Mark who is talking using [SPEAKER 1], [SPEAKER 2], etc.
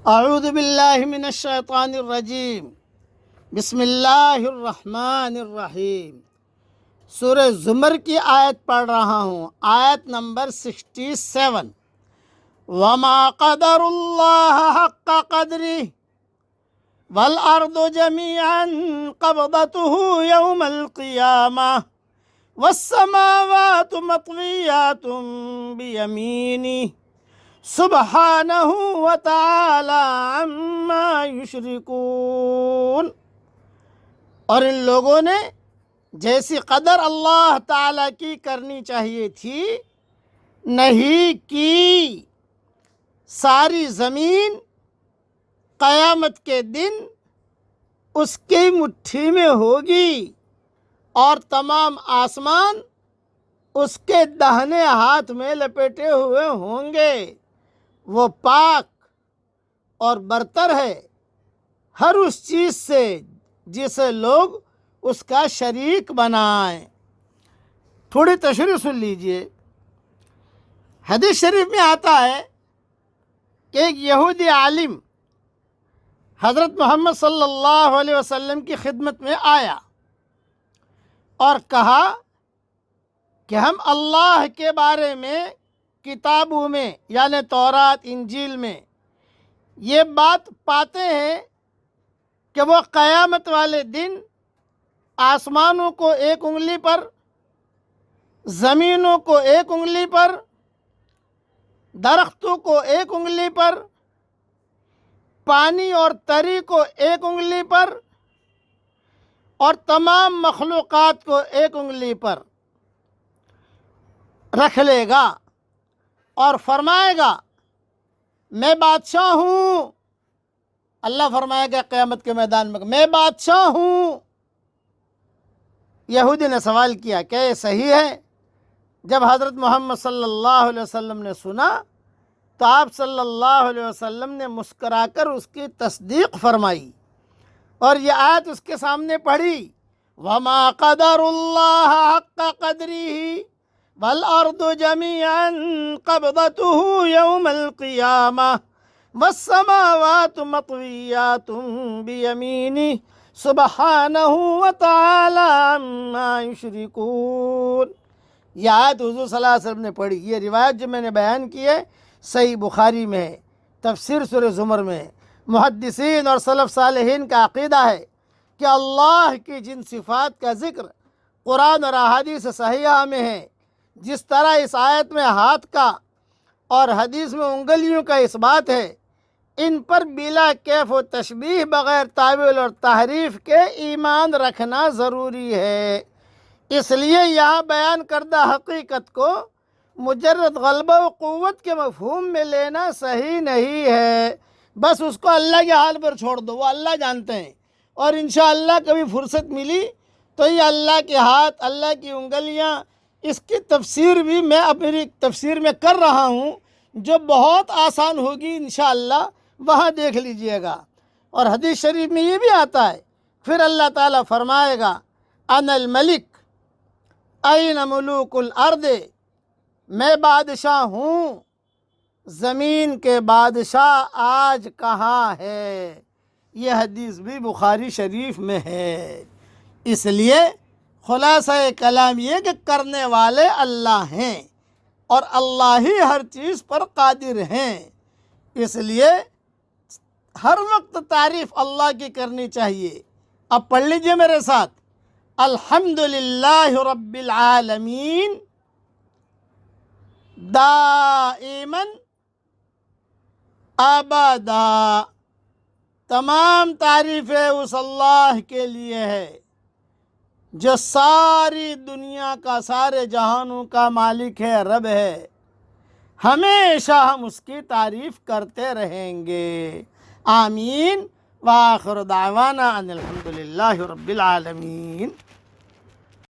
[SPEAKER 1] اعوذ باللہ من الشیطان الرجیم، بسم اللہ الرحمن الرحیم۔ سورہ زمر کی آیت پڑھ رہا ہوں، آیت نمبر 67۔ وما قدر اللہ حق قدرہ والارض جميعا قبضته يوم القیامہ والسماوات مطویات بیمینہ سبحانہ وتعالی عما یشرکون۔ اور ان لوگوں نے جیسی قدر اللہ تعالیٰ کی کرنی چاہیے تھی نہیں کی۔ ساری زمین قیامت کے دن اس کی مٹھی میں ہوگی اور تمام آسمان اس کے داہنے ہاتھ میں لپیٹے ہوئے ہوں گے۔ وہ پاک اور برتر ہے ہر اس چیز سے جسے لوگ اس کا شریک بنائیں۔ تھوڑی تشریح سن لیجئے۔ حدیث شریف میں آتا ہے کہ ایک یہودی عالم حضرت محمد صلی اللہ علیہ وسلم کی خدمت میں آیا اور کہا کہ ہم اللہ کے بارے میں کتابوں میں یعنی تورات انجیل میں یہ بات پاتے ہیں کہ وہ قیامت والے دن آسمانوں کو ایک انگلی پر، زمینوں کو ایک انگلی پر، درختوں کو ایک انگلی پر، پانی اور تری کو ایک انگلی پر اور تمام مخلوقات کو ایک انگلی پر رکھ لے گا اور فرمائے گا میں بادشاہ ہوں۔ اللہ فرمائے گا قیامت کے میدان میں بادشاہ ہوں۔ یہودی نے سوال کیا کہ یہ صحیح ہے؟ جب حضرت محمد صلی اللہ علیہ وسلم نے سنا تو آپ صلی اللہ علیہ وسلم نے مسکرا کر اس کی تصدیق فرمائی اور یہ آیت اس کے سامنے پڑھی، وَمَا قَدَرُ اللَّهَ حَقَّ قَدْرِهِ والارض جميعا قبضته يوم القيامة والسماوات مطويات بيمينه سبحانه وتعالى عما يشركون۔ یہ آیت حضور صلی اللہ علیہ وسلم نے پڑھی۔ یہ روایت جو میں نے بیان کی ہے صحیح بخاری میں ہے، تفسیر سورہ زمر میں ہے۔ محدثین اور سلف صالحین کا عقیدہ ہے کہ اللہ کی جن صفات کا ذکر قرآن اور احادیث صحیحہ میں ہے، جس طرح اس آیت میں ہاتھ کا اور حدیث میں انگلیوں کا اس بات ہے، ان پر بلا کیف و تشبیہ بغیر تعویل اور تحریف کے ایمان رکھنا ضروری ہے۔ اس لیے یہاں بیان کردہ حقیقت کو مجرد غلبہ و قوت کے مفہوم میں لینا صحیح نہیں ہے۔ بس اس کو اللہ کے حال پر چھوڑ دو، وہ اللہ جانتے ہیں، اور انشاءاللہ کبھی فرصت ملی تو یہ اللہ کے ہاتھ، اللہ کی انگلیاں، اس کی تفسیر بھی میں اپنی تفسیر میں کر رہا ہوں جو بہت آسان ہوگی انشاءاللہ، وہاں دیکھ لیجئے گا۔ اور حدیث شریف میں یہ بھی آتا ہے، پھر اللہ تعالیٰ فرمائے گا انا الملک این ملوک الارض، میں بادشاہ ہوں، زمین کے بادشاہ آج کہاں ہے۔ یہ حدیث بھی بخاری شریف میں ہے۔ اس لیے خلاصہ کلام یہ کہ کرنے والے اللہ ہیں اور اللہ ہی ہر چیز پر قادر ہیں۔ اس لیے ہر وقت تعریف اللہ کی کرنی چاہیے۔ اب پڑھ لیجئے میرے ساتھ، الحمدللہ رب العالمین دائما ابدا۔ تمام تعریفیں اس اللہ کے لیے ہے جو ساری دنیا کا، سارے جہانوں کا مالک ہے، رب ہے۔ ہمیشہ ہم اس کی تعریف کرتے رہیں گے۔ آمین۔ وآخر دعوانا ان الحمدللہ رب العالمین۔